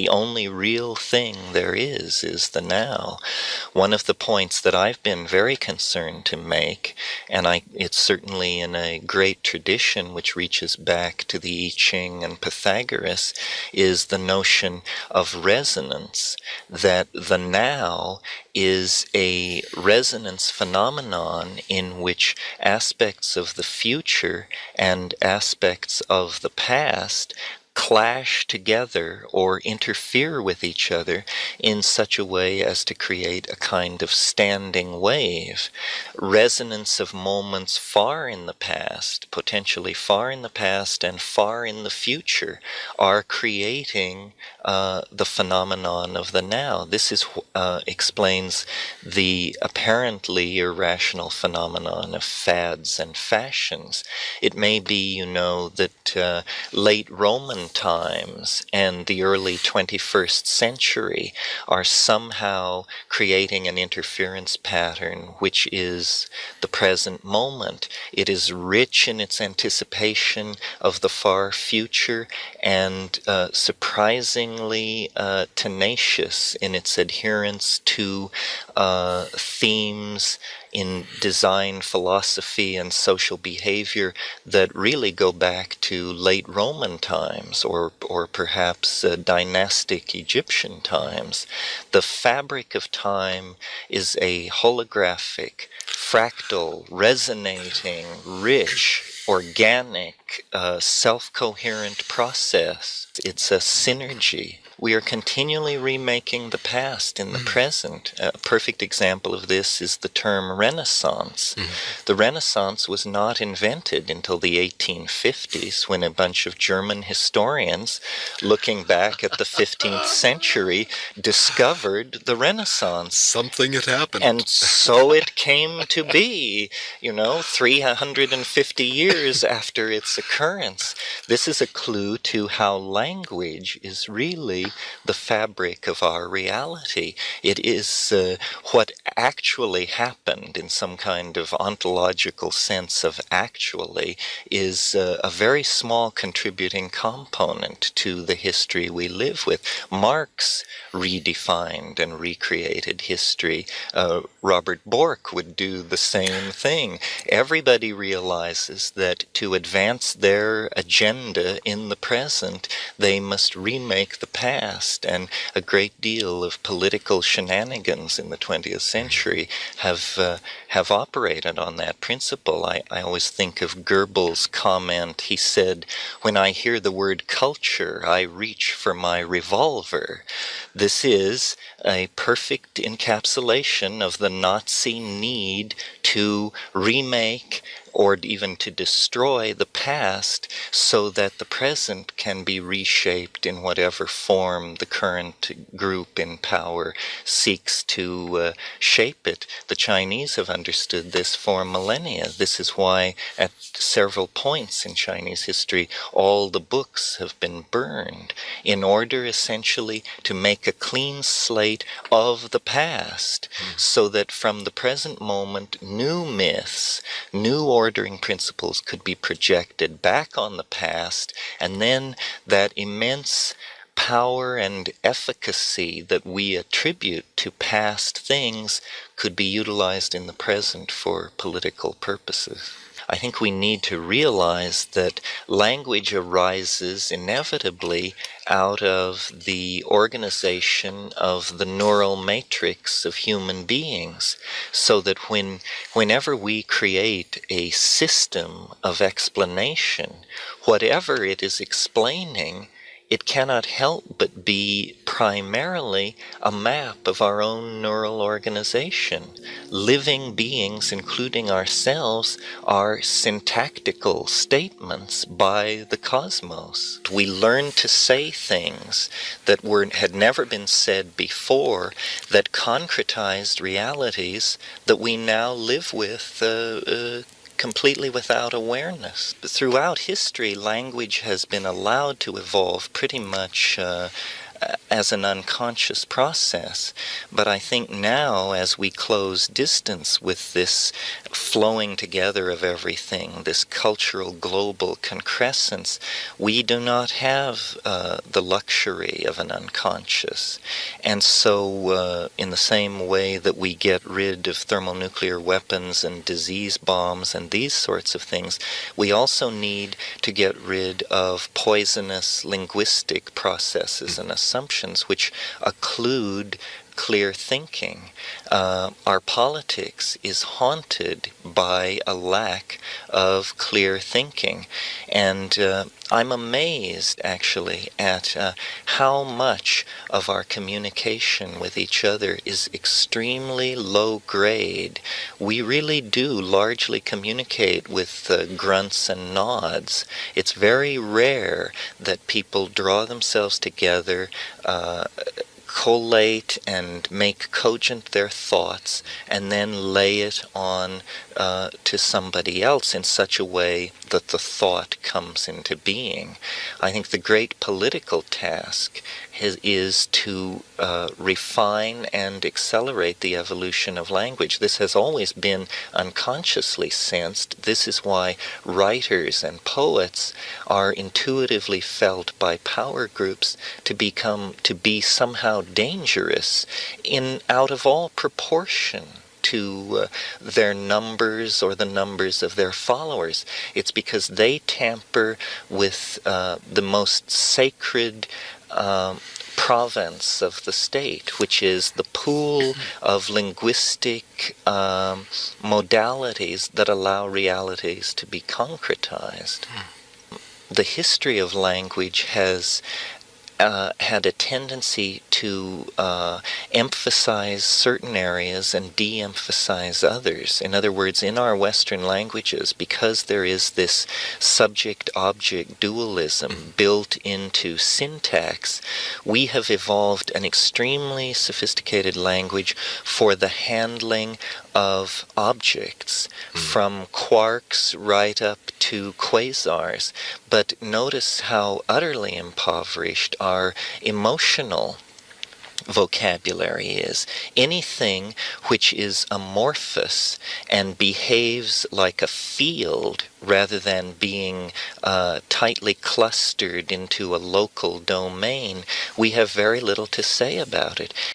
The only real thing there is the now. One of the points that I've been very concerned to make, and it's certainly in a great tradition which reaches back to the I Ching and Pythagoras, is the notion of resonance, that the now is a resonance phenomenon in which aspects of the future and aspects of the past clash together or interfere with each other in such a way as to create a kind of standing wave. Resonance of moments far in the past, potentially far in the past and far in the future, are creating the phenomenon of the now. This explains the apparently irrational phenomenon of fads and fashions. It may be, that late Roman times and the early 21st century are somehow creating an interference pattern which is the present moment. It is rich in its anticipation of the far future and surprisingly tenacious in its adherence to themes in design philosophy and social behavior that really go back to late Roman times or perhaps dynastic Egyptian times. The fabric of time is a holographic, fractal, resonating, rich, organic, self-coherent process. It's a synergy. We are continually remaking the past in the present. A perfect example of this is the term Renaissance. The Renaissance was not invented until the 1850s, when a bunch of German historians, looking back at the 15th century, discovered the Renaissance. Something had happened. And so it came to be, 350 years after its occurrence. This is a clue to how language is really the fabric of our reality. It is what actually happened in some kind of ontological sense of actually is a very small contributing component to the history we live with. Marx redefined and recreated history. Robert Bork would do the same thing. Everybody realizes that to advance their agenda in the present, they must remake the past, and a great deal of political shenanigans in the 20th century have operated on that principle. I always think of Goebbels' comment. He said, "When I hear the word culture, I reach for my revolver." This is a perfect encapsulation of the Nazi need to remake or even to destroy the past so that the present can be reshaped in whatever form the current group in power seeks to shape it. The Chinese have understood this for millennia. This is why at several points in Chinese history all the books have been burned in order essentially to make a clean slate of the past so that from the present moment new myths, new ordering principles could be projected back on the past, and then that immense power and efficacy that we attribute to past things could be utilized in the present for political purposes. I think we need to realize that language arises inevitably out of the organization of the neural matrix of human beings, so that whenever we create a system of explanation, whatever it is explaining, it cannot help but be primarily a map of our own neural organization. Living beings, including ourselves, are syntactical statements by the cosmos. We learn to say things that had never been said before, that concretized realities that we now live with completely without awareness. Throughout history, language has been allowed to evolve pretty much as an unconscious process. But I think now, as we close distance with this flowing together of everything, this cultural global concrescence, we do not have the luxury of an unconscious. And so, in the same way that we get rid of thermonuclear weapons and disease bombs and these sorts of things, we also need to get rid of poisonous linguistic processes and assumptions which occlude clear thinking. Our politics is haunted by a lack of clear thinking. And I'm amazed, actually, at how much of our communication with each other is extremely low grade. We really do largely communicate with grunts and nods. It's very rare that people draw themselves together, collate and make cogent their thoughts, and then lay it on to somebody else in such a way that the thought comes into being. I think the great political task is to refine and accelerate the evolution of language. This has always been unconsciously sensed. This is why writers and poets are intuitively felt by power groups to be somehow dangerous, out of all proportion to their numbers or the numbers of their followers. It's because they tamper with the most sacred province of the state, which is the pool of linguistic modalities that allow realities to be concretized. The history of language has had a tendency to emphasize certain areas and de-emphasize others. In other words, in our Western languages, because there is this subject-object dualism built into syntax, we have evolved an extremely sophisticated language for the handling of objects, from quarks right up to quasars. But notice how utterly impoverished our emotional vocabulary is. Anything which is amorphous and behaves like a field rather than being tightly clustered into a local domain, we have very little to say about it.